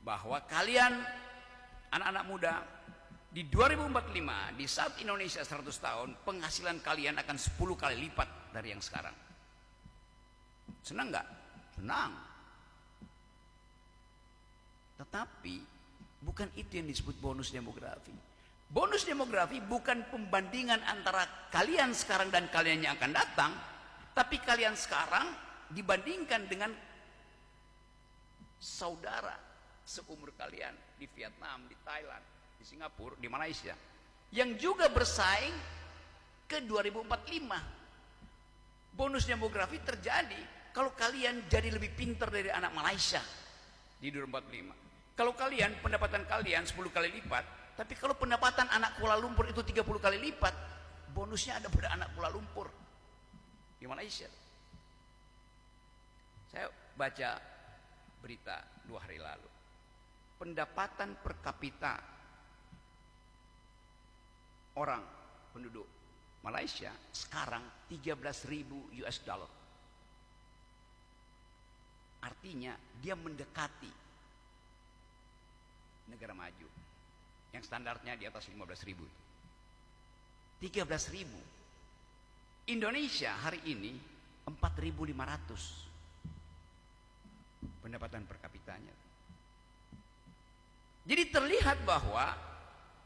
bahwa kalian anak-anak muda di 2045, di saat Indonesia 100 tahun, penghasilan kalian akan 10 kali lipat dari yang sekarang. Senang nggak? Senang. Tetapi bukan itu yang disebut bonus demografi. Bonus demografi bukan pembandingan antara kalian sekarang dan kalian yang akan datang, tapi kalian sekarang dibandingkan dengan saudara seumur kalian di Vietnam, di Thailand, di Singapura, di Malaysia, yang juga bersaing ke 2045. Bonus demografi terjadi kalau kalian jadi lebih pintar dari anak Malaysia di 2045. Kalau kalian, pendapatan kalian 10 kali lipat, tapi kalau pendapatan anak Kuala Lumpur itu 30 kali lipat, bonusnya ada pada anak Kuala Lumpur di Malaysia. Saya baca berita 2 hari lalu, pendapatan per kapita orang penduduk Malaysia sekarang 13.000 US dollar. Artinya dia mendekati negara maju yang standarnya di atas 15.000. 13.000. Indonesia hari ini 4.500 pendapatan per kapitanya. Jadi terlihat bahwa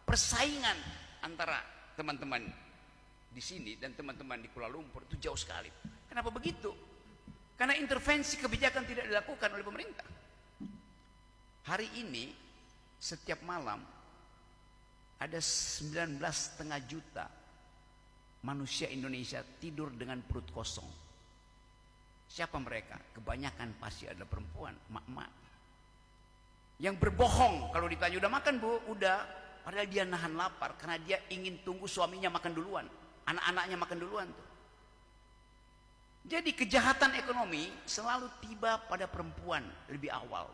persaingan antara teman-teman di sini dan teman-teman di Kuala Lumpur itu jauh sekali. Kenapa begitu? Karena intervensi kebijakan tidak dilakukan oleh pemerintah. Hari ini setiap malam ada 19,5 juta manusia Indonesia tidur dengan perut kosong. Siapa mereka? Kebanyakan pasti adalah perempuan, mak-mak, yang berbohong kalau ditanya udah makan bu, udah, padahal dia nahan lapar karena dia ingin tunggu suaminya makan duluan, anak-anaknya makan duluan tuh. Jadi kejahatan ekonomi selalu tiba pada perempuan lebih awal.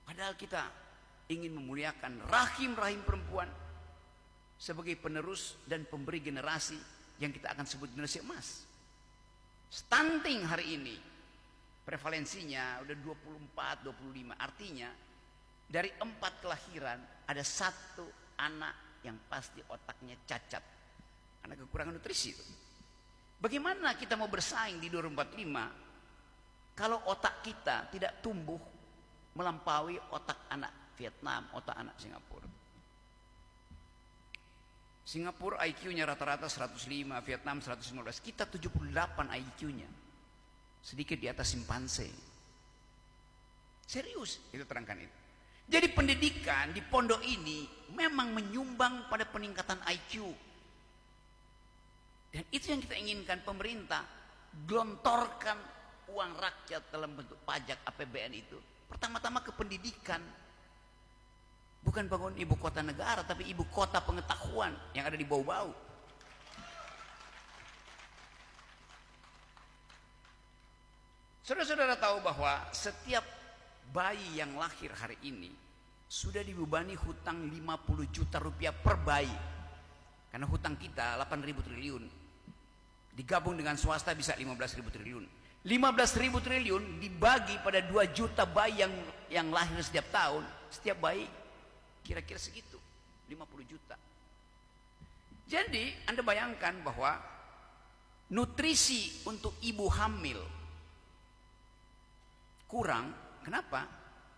Padahal kita ingin memuliakan rahim-rahim perempuan sebagai penerus dan pemberi generasi yang kita akan sebut generasi emas. Stunting hari ini prevalensinya udah 24-25, artinya dari 4 kelahiran ada 1 anak yang pasti otaknya cacat, karena kekurangan nutrisi itu. Bagaimana kita mau bersaing di 2045 kalau otak kita tidak tumbuh melampaui otak anak Vietnam, otak anak Singapura. Singapura IQ-nya rata-rata 105, Vietnam 115, kita 78 IQ-nya. Sedikit di atas simpanse. Serius, itu terangkan itu. Jadi pendidikan di pondok ini memang menyumbang pada peningkatan IQ. Dan itu yang kita inginkan, pemerintah gelontorkan uang rakyat dalam bentuk pajak APBN itu. Pertama-tama ke pendidikan. Bukan bangun ibu kota negara, tapi ibu kota pengetahuan yang ada di bau-bau. Saudara-saudara tahu bahwa setiap bayi yang lahir hari ini sudah dibebani hutang 50 juta rupiah per bayi. Karena hutang kita 8.000 triliun. Digabung dengan swasta bisa 15.000 triliun. 15.000 triliun dibagi pada 2 juta bayi yang lahir setiap tahun. Setiap bayi kira-kira segitu, 50 juta. Jadi Anda bayangkan bahwa nutrisi untuk ibu hamil kurang. Kenapa?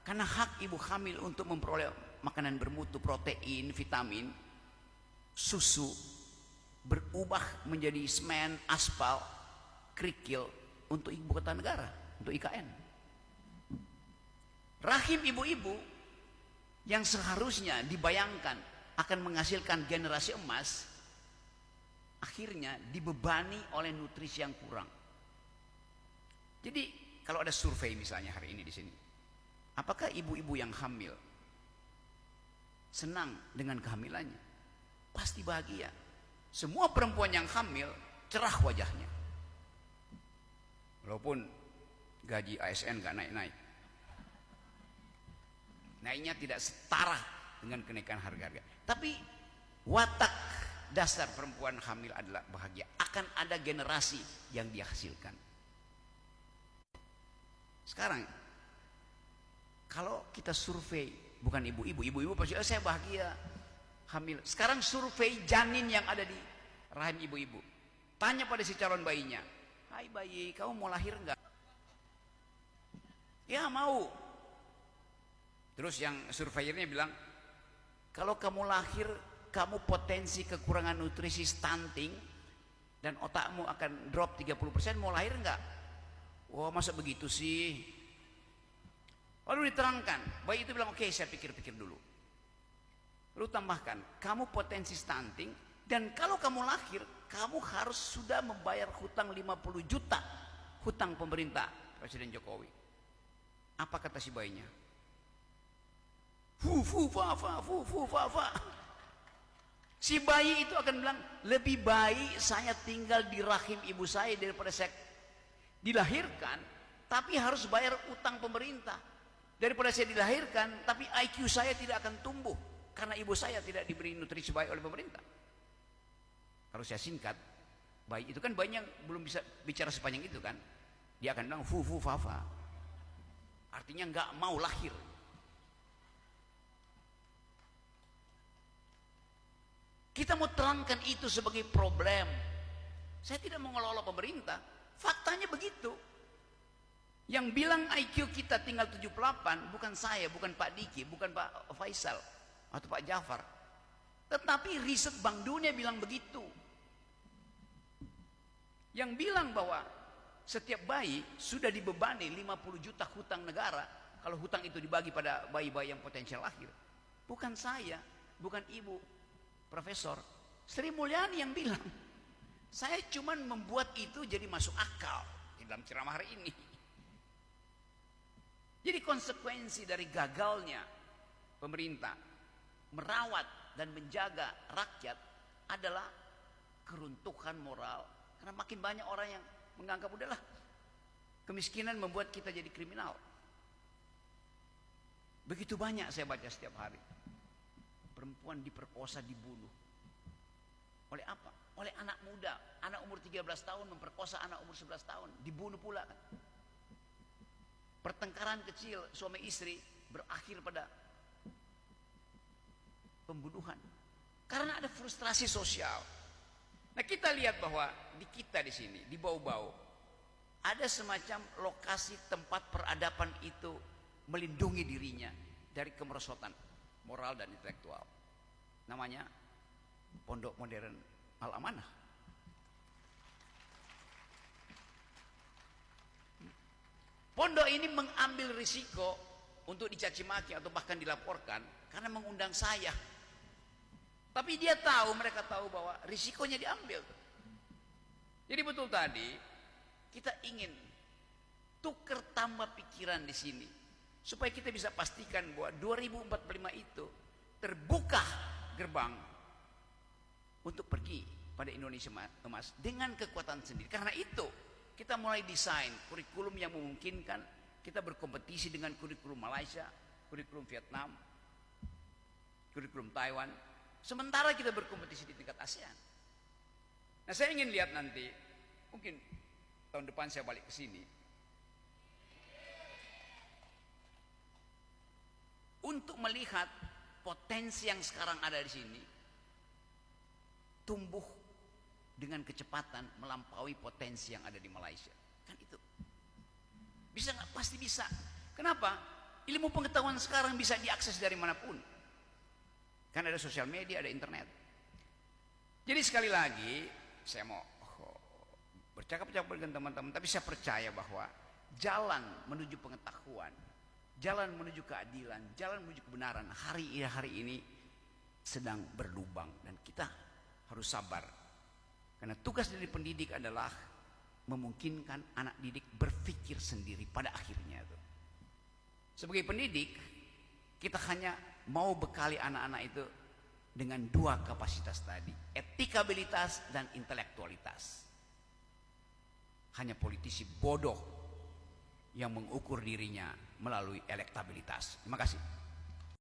Karena hak ibu hamil untuk memperoleh makanan bermutu, protein, vitamin, susu berubah menjadi semen, aspal, kerikil untuk ibu kota negara, untuk IKN. Rahim ibu-ibu yang seharusnya dibayangkan akan menghasilkan generasi emas, akhirnya dibebani oleh nutrisi yang kurang. Jadi kalau ada survei misalnya hari ini di sini, apakah ibu-ibu yang hamil senang dengan kehamilannya? Pasti bahagia. Semua perempuan yang hamil cerah wajahnya, walaupun gaji ASN gak naik-naik. Naiknya tidak setara dengan kenaikan harga-harga. Tapi watak dasar perempuan hamil adalah bahagia. Akan ada generasi yang dia hasilkan. Sekarang kita survei, bukan ibu-ibu pasti saya bahagia hamil. Sekarang survei janin yang ada di rahim ibu-ibu. Tanya pada si calon bayinya, "Hai bayi, kamu mau lahir enggak?" "Ya, mau." Terus yang surveyornya bilang, "Kalau kamu lahir, kamu potensi kekurangan nutrisi stunting dan otakmu akan drop 30%, mau lahir enggak?" "Wah, masa begitu sih?" Lalu diterangkan, bayi itu bilang, "Oke, saya pikir-pikir dulu." Lalu tambahkan, "Kamu potensi stunting dan kalau kamu lahir, kamu harus sudah membayar hutang 50 juta, hutang pemerintah Presiden Jokowi." Apa kata si bayinya? Fu fa fa. Si bayi itu akan bilang, "Lebih baik saya tinggal di rahim ibu saya daripada saya dilahirkan tapi harus bayar utang pemerintah, daripada saya dilahirkan tapi IQ saya tidak akan tumbuh karena ibu saya tidak diberi nutrisi baik oleh pemerintah." Kalau saya singkat, bayi itu kan bayi yang belum bisa bicara sepanjang itu kan, dia akan bilang fu fa fa, artinya nggak mau lahir. Kita mau terangkan itu sebagai problem. Saya tidak mau ngelola pemerintah, faktanya begitu. Yang bilang IQ kita tinggal 78 bukan saya, bukan Pak Diki, bukan Pak Faisal atau Pak Jafar, tetapi riset Bank Dunia bilang begitu. Yang bilang bahwa setiap bayi sudah dibebani 50 juta hutang negara kalau hutang itu dibagi pada bayi-bayi yang potensial lahir. Bukan saya, bukan ibu Profesor Sri Mulyani yang bilang. Saya cuma membuat itu jadi masuk akal di dalam ceramah hari ini. Jadi konsekuensi dari gagalnya pemerintah merawat dan menjaga rakyat adalah keruntuhan moral. Karena makin banyak orang yang menganggap udahlah, kemiskinan membuat kita jadi kriminal. Begitu banyak saya baca setiap hari. Perempuan diperkosa, dibunuh. Oleh apa? Oleh anak muda. Anak umur 13 tahun memperkosa anak umur 11 tahun. Dibunuh pula kan. Pertengkaran kecil suami istri berakhir pada pembunuhan. Karena ada frustrasi sosial. Nah, kita lihat bahwa di kita di sini, di Bau-Bau, ada semacam lokasi tempat peradaban itu melindungi dirinya dari kemerosotan moral dan intelektual. Namanya Pondok Modern Al-Amanah. Pondok ini mengambil risiko untuk dicaci maki atau bahkan dilaporkan karena mengundang saya. Tapi dia tahu, mereka tahu bahwa risikonya diambil. Jadi betul tadi kita ingin tukar tambah pikiran di sini supaya kita bisa pastikan bahwa 2045 itu terbuka gerbang untuk pergi pada Indonesia emas dengan kekuatan sendiri. Karena itu kita mulai desain kurikulum yang memungkinkan kita berkompetisi dengan kurikulum Malaysia, kurikulum Vietnam, kurikulum Taiwan. Sementara kita berkompetisi di tingkat ASEAN. Nah, saya ingin lihat nanti, mungkin tahun depan saya balik ke sini, untuk melihat potensi yang sekarang ada di sini tumbuh dengan kecepatan melampaui potensi yang ada di Malaysia. Kan itu bisa nggak? Pasti bisa. Kenapa? Ilmu pengetahuan sekarang bisa diakses dari manapun. Kan ada sosial media, ada internet. Jadi sekali lagi saya mau bercakap-cakap dengan teman-teman, tapi saya percaya bahwa jalan menuju pengetahuan, jalan menuju keadilan, jalan menuju kebenaran hari ini sedang berlubang dan kita harus sabar. Karena tugas dari pendidik adalah memungkinkan anak didik berpikir sendiri pada akhirnya itu. Sebagai pendidik, kita hanya mau bekali anak-anak itu dengan dua kapasitas tadi, etikabilitas dan intelektualitas. Hanya politisi bodoh yang mengukur dirinya melalui elektabilitas. Terima kasih.